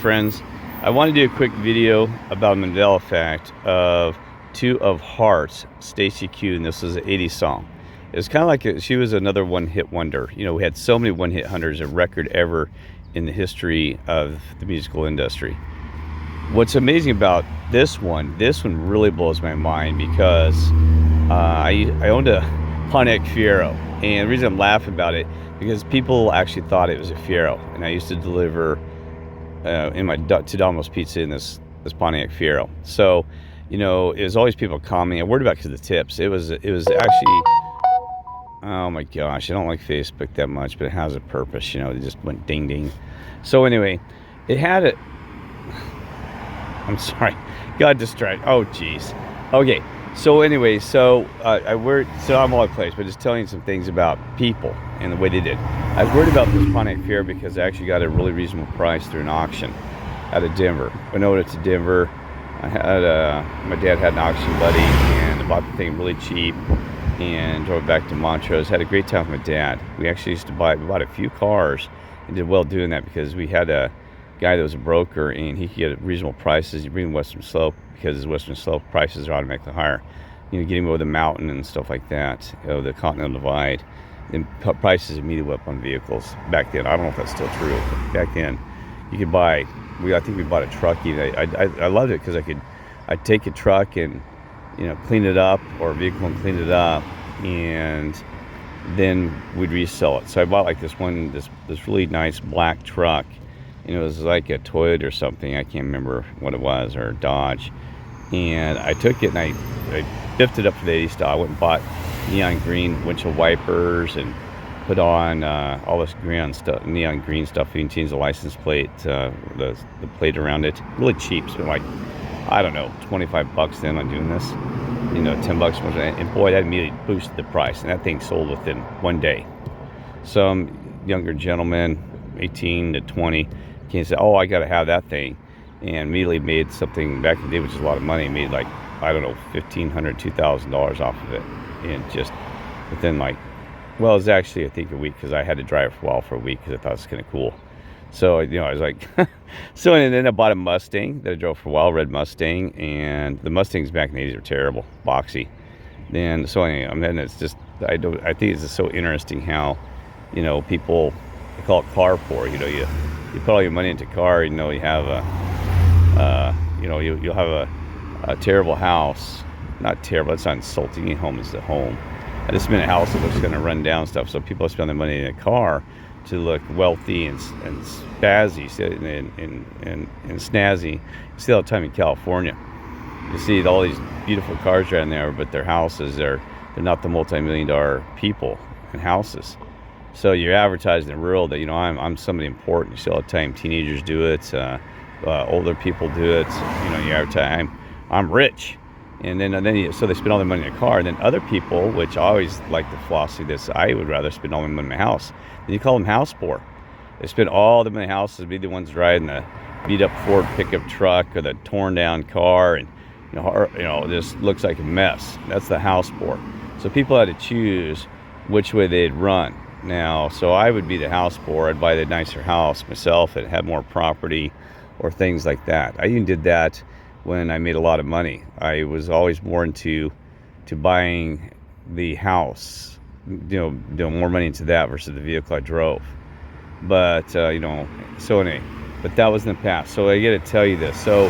friends. I want to do a quick video about Mandela effect of Two of Hearts, Stacey Q, and this is an 80s song. It's kind of like she was another one-hit wonder. You know, we had so many one-hit wonders, a record ever in the history of the musical industry. What's amazing about this one really blows my mind because I owned a Pontiac Fiero, and the reason I'm laughing about it because people actually thought it was a Fiero, and I used to deliver in my to Domino's Pizza in this Pontiac Fiero. So, you know, it was always people commenting. I worried about because of the tips. It was actually, oh my gosh, I don't like Facebook that much, but it has a purpose. You know, it just went ding ding. So anyway, it had a. I'm sorry, got distracted. Oh geez. Okay. So anyway, I'm all over the place, but just telling you some things about people and the way they did. I was worried about this Pontiac Fiero because I actually got a really reasonable price through an auction out of Denver. Went over to Denver. I had my dad had an auction buddy, and I bought the thing really cheap and drove back to Montrose. Had a great time with my dad. We actually used to we bought a few cars and did well doing that because we had a guy that was a broker and he could get reasonable prices. You bring Western Slope because his Western Slope prices are automatically higher. You know, getting over the mountain and stuff like that, you know, the Continental Divide, and prices immediately up on vehicles back then. I don't know if that's still true, but back then you could buy. I think we bought a truck. Even I loved it because I'd take a truck and, you know, clean it up, or a vehicle and clean it up, and then we'd resell it. So I bought like this really nice black truck. You know, it was like a Toyota or something. I can't remember what it was, or a Dodge. And I took it and I biffed it up for the 80s style. I went and bought neon green windshield wipers and put on all this neon green stuff. You can change the license plate, the plate around it. Really cheap. Spent like, I don't know, $25 then on doing this. You know, $10 more. And boy, that immediately boosted the price. And that thing sold within one day. Some younger gentleman, 18 to 20, came and said, "Oh, I got to have that thing," and immediately made something back in the day, which is a lot of money. Made like, I don't know, $1,500, $2,000 off of it, and just within like, well, it was actually I think a week because I had to drive for a while for a week because I thought it was kind of cool. So, you know, I was like, so, and then I bought a Mustang that I drove for a while, red Mustang, and the Mustangs back in the 80s were terrible, boxy. Then so anyway, and then it's just I think it's just so interesting how, you know, people, they call it car poor. You know, you put all your money into car. You know, you have you'll have a terrible house. Not terrible. That's not insulting. Your home is the home. I just meant a house that looks going to run down stuff. So people spend their money in a car to look wealthy and spazzy and snazzy. You see all the time in California. You see all these beautiful cars around there, but their houses they're not the multi-million-dollar people and houses. So you're advertising the rural that, you know, I'm somebody important. You see all the time teenagers do it, older people do it. You know, you advertise I'm rich, and then so they spend all their money in a car. And then other people, which I always like to floss through this, I would rather spend all my money in my house. And you call them house poor. They spend all the money in the houses, be the ones driving the beat up Ford pickup truck or the torn down car, and you know, just looks like a mess. That's the house poor. So people had to choose which way they'd run. Now, so I would be the house poor. I'd buy the nicer house myself that had more property or things like that. I even did that when I made a lot of money. I was always more into buying the house, you know, more money into that versus the vehicle I drove. But, you know, so anyway, but that was in the past. So I got to tell you this. So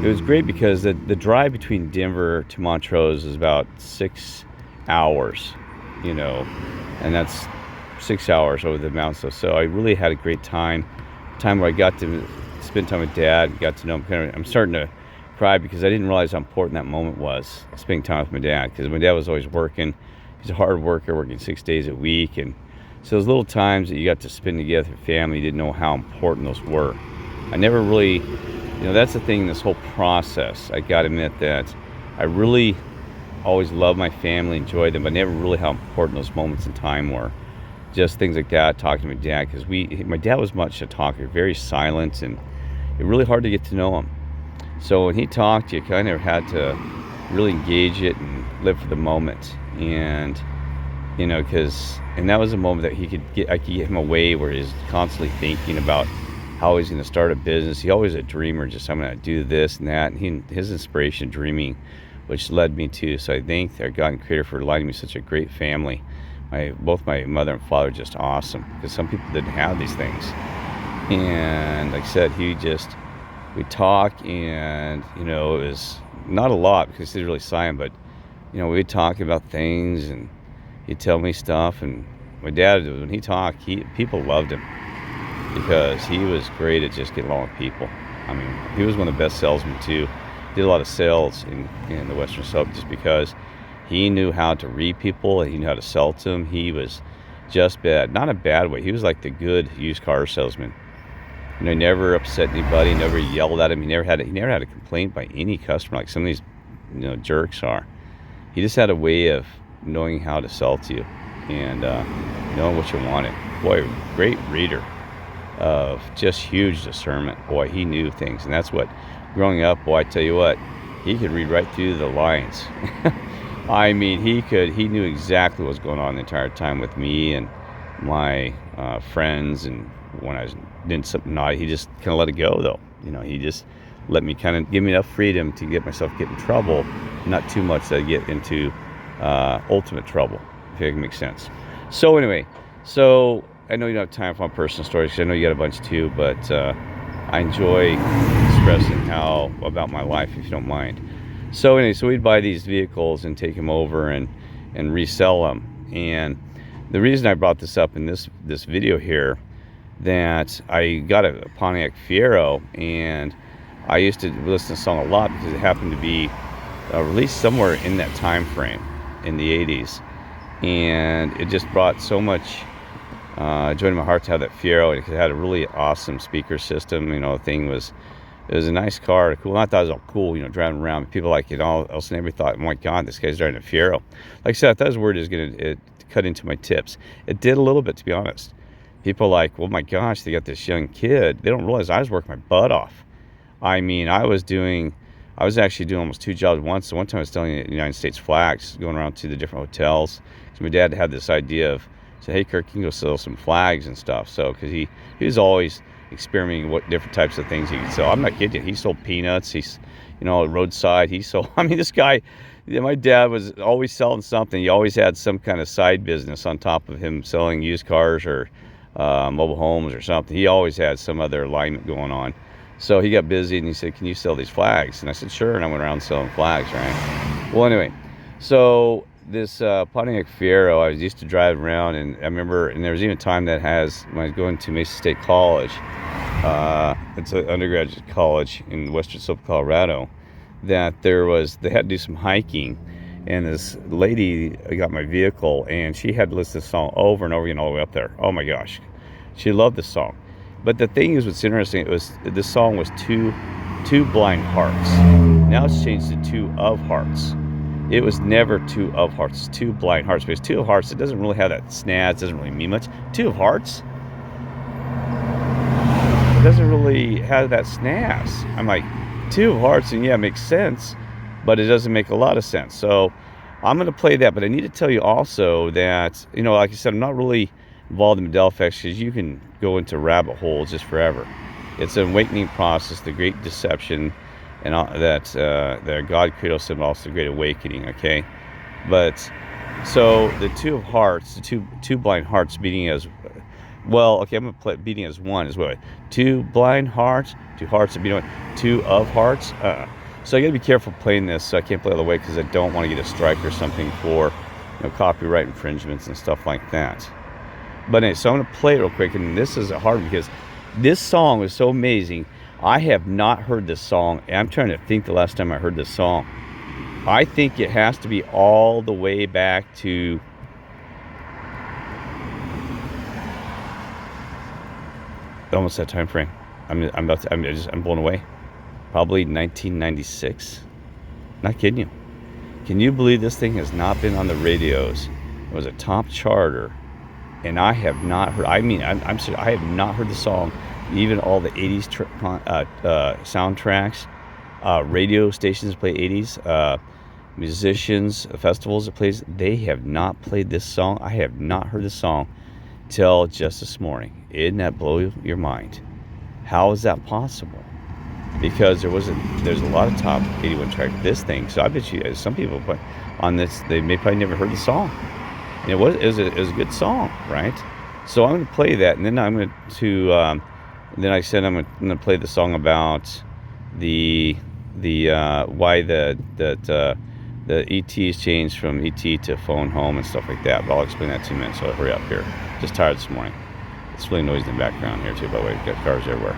it was great because the drive between Denver to Montrose is about 6 hours, you know, and that's 6 hours over the mountain. So I really had a great time where I got to spend time with Dad, got to know him. I'm starting to cry because I didn't realize how important that moment was, spending time with my dad, because my dad was always working. He's a hard worker, working 6 days a week, and so those little times that you got to spend together with family, you didn't know how important those were. I never really, you know, that's the thing in this whole process. I got to admit that I really always loved my family, enjoyed them, but never really how important those moments in time were. Just things like that, talking to my dad, because my dad was much a talker, very silent, and it really hard to get to know him. So when he talked, you kind of had to really engage it and live for the moment. And, you know, and that was a moment that I could get him away where he's constantly thinking about how he's going to start a business. He always a dreamer, just I'm going to do this and that. And his inspiration, dreaming, which led me to. So I thank our God and Creator for lighting me such a great family. Both my mother and father are just awesome, because some people didn't have these things. And like I said, we talk, and it was not a lot because he's really silent, but we'd talk about things, and he'd tell me stuff. And my dad, when he talked, people loved him because he was great at just getting along with people. I mean, he was one of the best salesmen too. Did a lot of sales in the Western Suburbs just because he knew how to read people, and he knew how to sell to them. He was just bad, not a bad way. He was like the good used car salesman. He never upset anybody, never yelled at him. He never had a complaint by any customer like some of these jerks are. He just had a way of knowing how to sell to you and knowing what you wanted. Boy, great reader of just huge discernment. Boy, he knew things, and that's what, growing up, boy, I tell you what, he could read right through the lines. I mean, he knew exactly what was going on the entire time with me and my friends. And when I was doing something naughty, he just kind of let it go, though. He just let me give me enough freedom to get in trouble, not too much that I get into ultimate trouble, if it makes sense. So anyway, I know you don't have time for my personal stories, because I know you got a bunch too, but I enjoy expressing about my life, if you don't mind. So anyway, we'd buy these vehicles and take them over and resell them. And the reason I brought this up in this video here, that I got a Pontiac Fiero, and I used to listen to the song a lot because it happened to be released somewhere in that time frame in the 80s. And it just brought so much joy to my heart to have that Fiero, because it had a really awesome speaker system. It was a nice car, cool. And I thought it was all cool, driving around. People like it all else, and everybody thought, oh my God, this guy's driving a Fiero. Like I said, I thought his word is going to cut into my tips. It did a little bit, to be honest. People like, well, my gosh, they got this young kid. They don't realize I was working my butt off. I mean, I was actually doing almost 2 jobs at once. So one time I was selling the United States flags, going around to the different hotels. So my dad had this idea of, said, hey, Kirk, you can go sell some flags and stuff. So, because he was always experimenting what different types of things he could sell. I'm not kidding you. He sold peanuts. He's, roadside. He sold, this guy, my dad was always selling something. He always had some kind of side business on top of him selling used cars or mobile homes or something. He always had some other alignment going on. So he got busy, and he said, can you sell these flags? And I said, sure. And I went around selling flags, right? Well, anyway, so this Pontiac Fiero, I used to drive around, and I remember, and there was even a time when I was going to Mesa State College, it's an undergraduate college in western South Colorado, that they had to do some hiking, and this lady got my vehicle, and she had to listen to the song over and over again all the way up there. Oh my gosh, she loved this song. But the thing is, what's interesting, this song was two blind hearts. Now it's changed to 2 of hearts. It was never 2 of hearts. It's 2 blind hearts. Because 2 of hearts, it doesn't really have that snaz. Doesn't really mean much. 2 of hearts, it doesn't really have that snaz. I'm like, 2 of hearts, and yeah, it makes sense, but it doesn't make a lot of sense. So I'm going to play that. But I need to tell you also that, like I said, I'm not really involved in Mandela effects, because you can go into rabbit holes just forever. It's an awakening process, the great deception, and all, that God created us, and also the great awakening. Okay, but so the 2 of hearts, the two blind hearts beating as well. Okay, I'm gonna play beating as one as well. 2 blind hearts, 2 hearts beating one, 2 of hearts. So I got to be careful playing this. So I can't play all the way, because I don't want to get a strike or something for copyright infringements and stuff like that. But anyway, so I'm going to play it real quick, and this is hard because this song is so amazing. I have not heard this song, and I'm trying to think the last time I heard this song. I think it has to be all the way back to almost that time frame. I'm blown away. Probably 1996. Not kidding you. Can you believe this thing has not been on the radios? It was a top charter. And I have not heard, I'm serious, I have not heard the song. Even all the 80s soundtracks, radio stations that play 80s, musicians, festivals that plays, they have not played this song. I have not heard this song till just this morning. Isn't that blow your mind? How is that possible? Because there's a lot of top 81 track this thing. So I bet you some people put on this, they may probably never heard the song. And it was a good song, right? So I'm going to play that, and then I'm going to then I said I'm going to play the song about the why the ETs changed from ET to phone home and stuff like that. But I'll explain that in 2 minutes. So I'll hurry up here. Just tired this morning. It's really noisy in the background here too. By the way, we've got cars everywhere.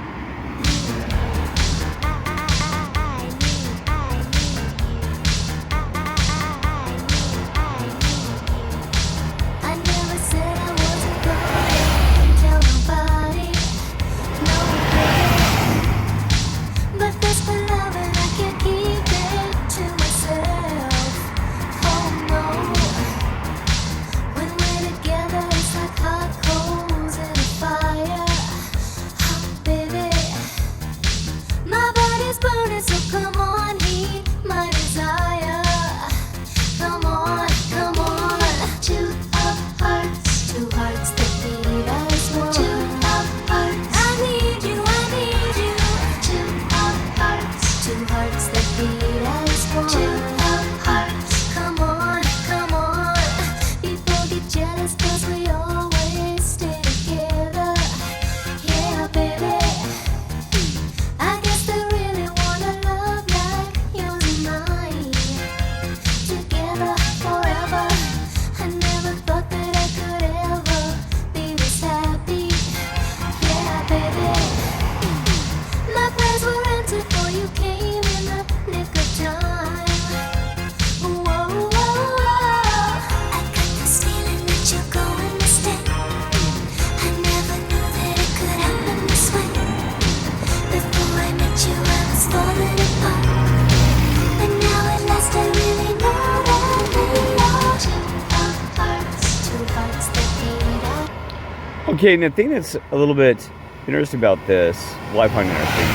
Okay, and the thing that's a little bit interesting about this, well, I find interesting,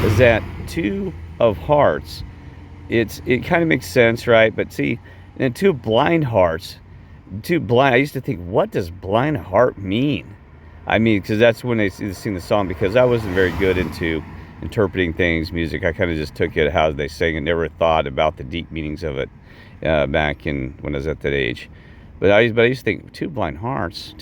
is that 2 of hearts, it kind of makes sense, right? But see, and 2 blind hearts, 2 blind, I used to think, what does blind heart mean? I mean, because that's when they sing the song, because I wasn't very good into interpreting things, music. I kind of just took it how they sang and never thought about the deep meanings of it back in when I was at that age. But I used to think 2 blind hearts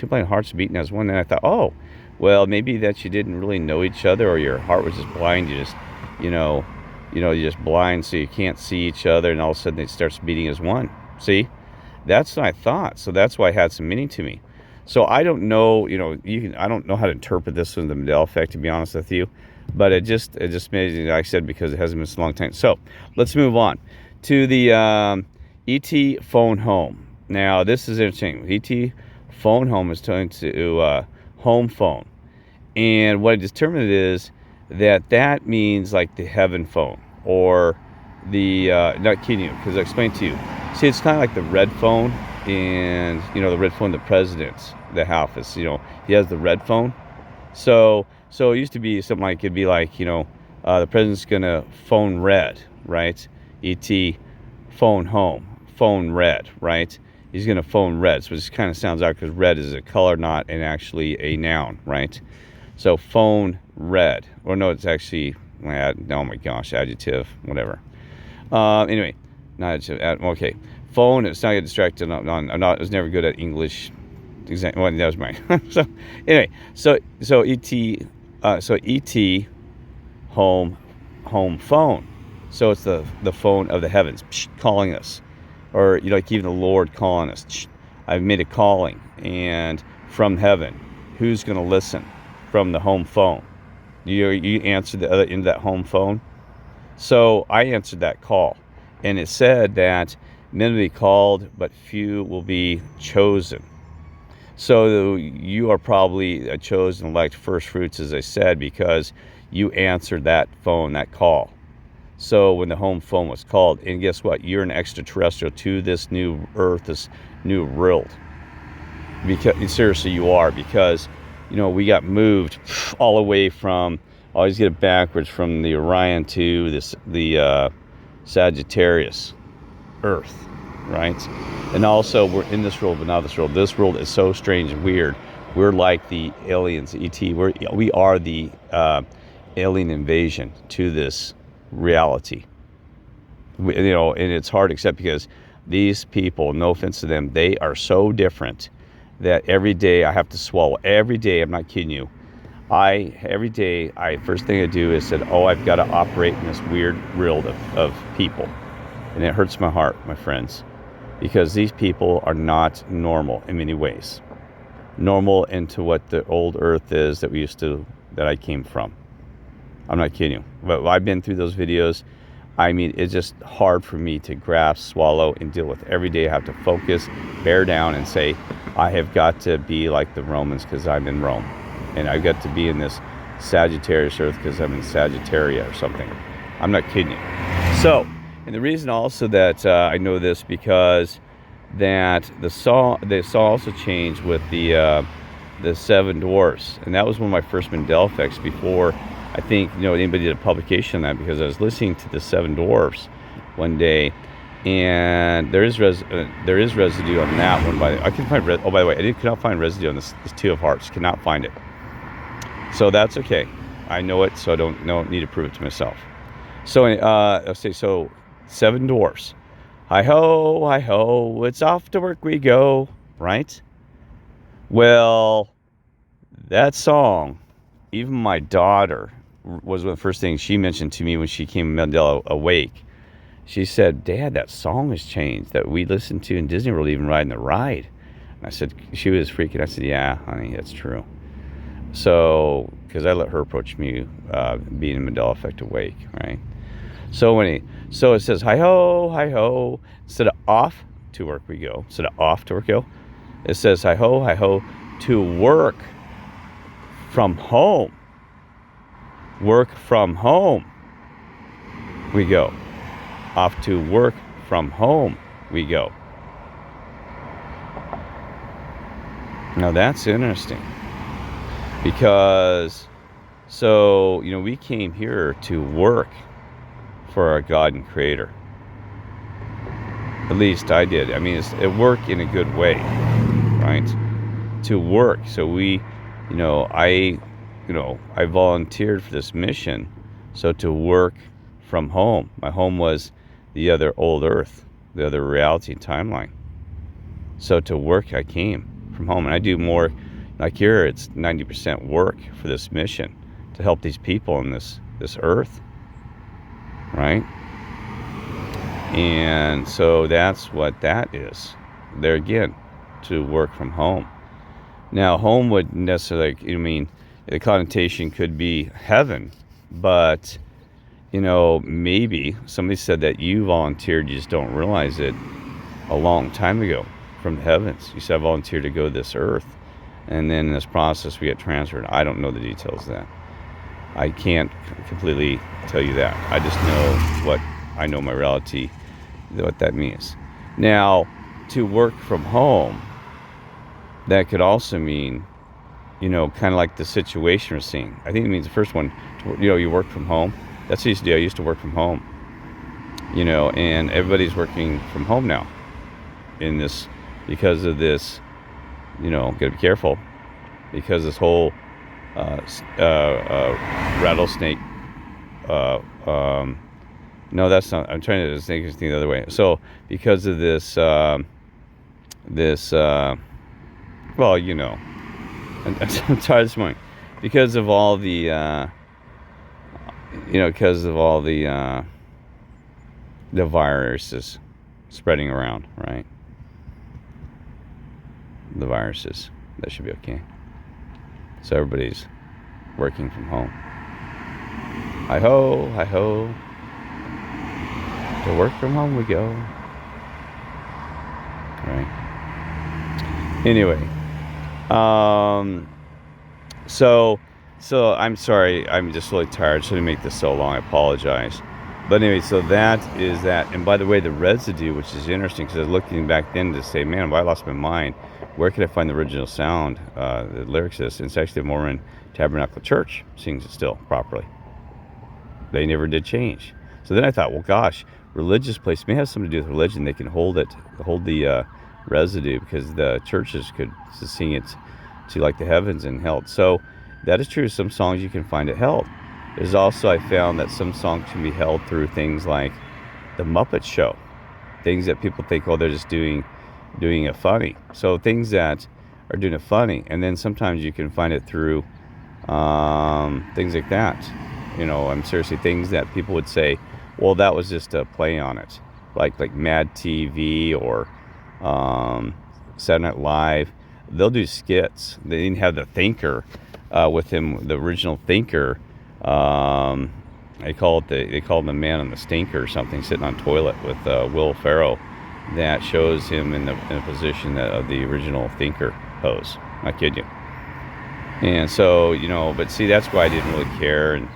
beating as one. And I thought, oh, well, maybe that you didn't really know each other, or your heart was just blind. You just, you're just blind, so you can't see each other, and all of a sudden it starts beating as one. See, that's what I thought. So that's why it had some meaning to me. So I don't know, I don't know how to interpret this with the Mandela effect, to be honest with you. But it just made, like I said, because it hasn't been so long time. So let's move on to the ET phone home. Now, this is interesting. ET phone home is turned to home phone. And what I determined is that means like the heaven phone, or the, not kidding you, because I explained to you. See, it's kind of like the red phone, and, the red phone, the president's, the office, he has the red phone. So it used to be something like, it'd be like, the president's going to phone red, right? ET phone home, phone red, right? He's going to phone red. So it just kind of sounds out, because red is a color, not an actually a noun, right? So phone red. Or no, it's actually, oh my gosh, adjective, whatever. Anyway, not adjective, okay. Phone, it's not get distracted. I was never good at English. Well, that was mine. So anyway, so ET home phone. So it's the phone of the heavens calling us. Or like even the Lord calling us. I've made a calling, and from heaven, who's going to listen from the home phone? You answered the other end of that home phone. So I answered that call, and it said that many will be called, but few will be chosen. So you are probably a chosen elect first fruits, as I said, because you answered that phone, that call. So when the home phone was called, and guess what? You're an extraterrestrial to this new earth, this new world. Because seriously, you are, because we got moved all the way from, I always get it backwards, from the Orion to the Sagittarius, Earth, right? And also we're in this world, but not this world. This world is so strange and weird. We're like the aliens, ET. We are the alien invasion to this reality. You know, and it's hard to accept because these people, no offense to them, they are so different that every day I have to swallow. Every day, I'm not kidding you. Every day, first thing I do is said, oh, I've got to operate in this weird world of people. And it hurts my heart, my friends, because these people are not normal in many ways. Normal into what the old earth is that I came from. I'm not kidding you. But I've been through those videos. I mean, it's just hard for me to grasp, swallow, and deal with. Every day I have to focus, bear down, and say, I have got to be like the Romans because I'm in Rome. And I've got to be in this Sagittarius earth because I'm in Sagittaria or something. I'm not kidding you. So, and the reason also that I know this because that the saw also changed with the seven dwarfs. And that was one of my first Mandela effects before I think, you know, anybody did a publication on that, because I was listening to the Seven Dwarfs one day, and there is residue on that one. I can find oh, by the way, I cannot find residue on this Two of Hearts. Cannot find it. So that's okay. I know it, so I don't need to prove it to myself. So let's say so. Seven dwarfs. Hi ho, it's off to work we go. Right? Well, that song, even my daughter, was one of the first things she mentioned to me when she came Mandela awake. She said, Dad, that song has changed that we listened to in Disney World, even riding the ride. And I said, she was freaking. I said, yeah, honey, that's true. So, because I let her approach me being in Mandela effect awake, right? So it says, hi ho, instead of off to work we go, it says, hi ho, to work from home. Work from home we go. Off to work from home we go. Now that's interesting, because so, you know, we came here to work for our God and Creator. At least I did. I mean, it worked in a good way, right? To work. So I volunteered for this mission. So to work from home. My home was the other old earth, the other reality and timeline. So to work, I came from home. And I do more, like here, it's 90% work for this mission to help these people on this earth, right? And so that's what that is. There again, to work from home. Now, home would necessarily, I mean, the connotation could be heaven, but, you know, maybe somebody said that you volunteered, you just don't realize it, a long time ago from the heavens. You said, I volunteered to go to this earth, and then in this process we get transferred. I don't know the details of that. I can't completely tell you that. I just know what I know, my reality, what that means. Now, to work from home, that could also mean, you know, kind of like the situation we're seeing. I think it means the first one, you know, you work from home. That's what I used to do. I used to work from home, you know, and everybody's working from home now in this, because of this, you know, gotta be careful, because this whole rattlesnake, no, that's not, I'm trying to think the other way. So because of this, well, you know, I'm tired this morning, because of all the, the viruses spreading around, right? The viruses, that should be okay. So everybody's working from home. Hi ho, to work from home we go. Right. Anyway, so I'm sorry, I'm just really tired, so to make this so long, I apologize. But anyway, so that is that. And by the way, the residue, which is interesting, because I was looking back then to say, man, why I lost my mind? Where could I find the original sound? The lyrics of this. And it's actually the Mormon Tabernacle Church sings it still properly. They never did change. So then I thought, well, gosh, religious place may have something to do with religion. They can hold the residue, because the churches could sing it to like the heavens and held. So that is true. Some songs you can find it held. There's also, I found that some songs can be held through things like the Muppet Show, things that people think, oh, they're just doing it funny. So things that are doing it funny, and then sometimes you can find it through things like that. I'm seriously things that people would say, well, that was just a play on it, like Mad TV or Saturday Night Live. They'll do skits. They didn't have the thinker with him, the original thinker. They call him the man on the stinker or something, sitting on toilet with Will Ferrell. That shows him in a position of the original thinker pose. Not kidding you. And so, but see, that's why I didn't really care, and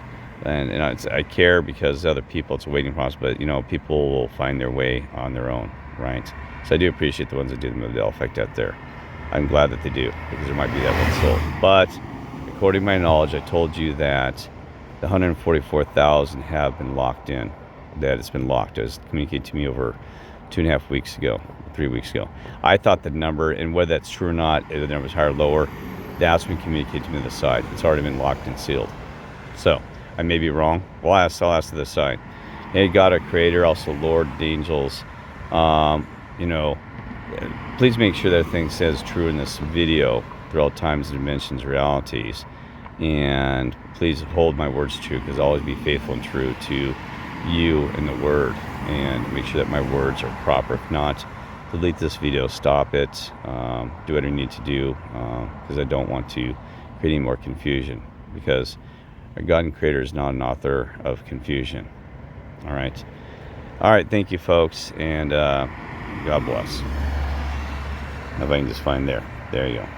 I care because other people, it's a waiting process, but people will find their way on their own, right? So I do appreciate the ones that do the Mandela effect out there. I'm glad that they do, because there might be that one soul. But according to my knowledge, I told you that the 144,000 have been locked in, that it's been locked. It was communicated to me over 2.5 weeks ago, 3 weeks ago. I thought the number, and whether that's true or not, if the number was higher or lower, that's been communicated to me to the side. It's already been locked and sealed. So I may be wrong. I'll ask to the side. Hey, God, our Creator, also Lord, the angels. Please make sure that thing says true in this video through all times, dimensions, realities. And please hold my words true, because I'll always be faithful and true to you and the Word, and make sure that my words are proper. If not, delete this video, stop it, do whatever you need to do, because I don't want to create any more confusion, because our God and Creator is not an author of confusion. All right, thank you, folks, and God bless. If I can just find there you go.